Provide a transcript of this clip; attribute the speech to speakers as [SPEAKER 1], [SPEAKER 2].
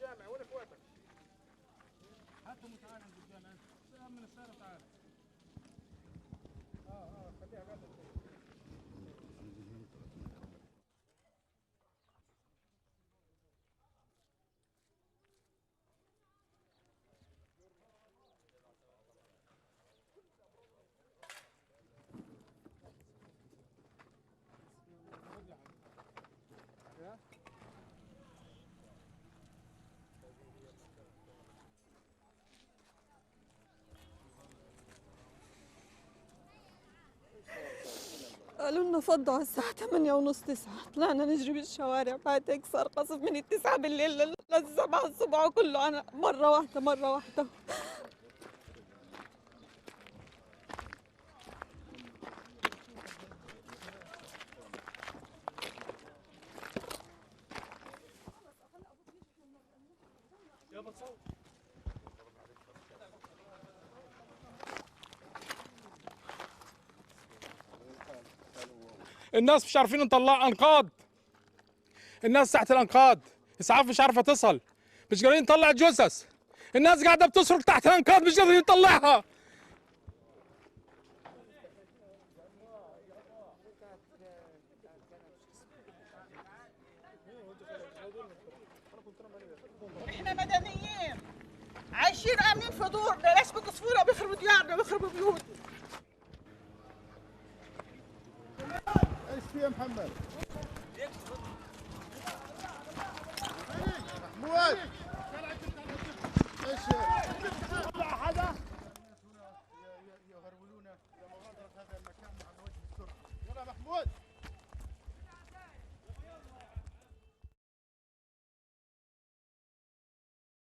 [SPEAKER 1] الجامع وين اخواتك؟ هاتهم وتعال عند الجامع انت من السيارة تعال. خليها قاعدة.
[SPEAKER 2] قالوا لنا فضوا على الساعة 8:30 9، طلعنا نجري بالشوارع بعد هيك صار قصف من 9 بالليل لل7 الصبح وكله أنا مرة واحدة.
[SPEAKER 1] الناس مش عارفين نطلع انقاض، الناس تحت الانقاض، اسعاف مش عارفه تصل، مش قادرين نطلع جثث، الناس قاعده بتصرخ تحت الانقاض مش قادرين نطلعها.
[SPEAKER 3] احنا مدنيين عايشين امنين في دورنا، ليش بقصفونا بيخربوا ديارنا بيخربوا بيوتنا؟
[SPEAKER 4] ايش في يا محمد؟ محمود ايش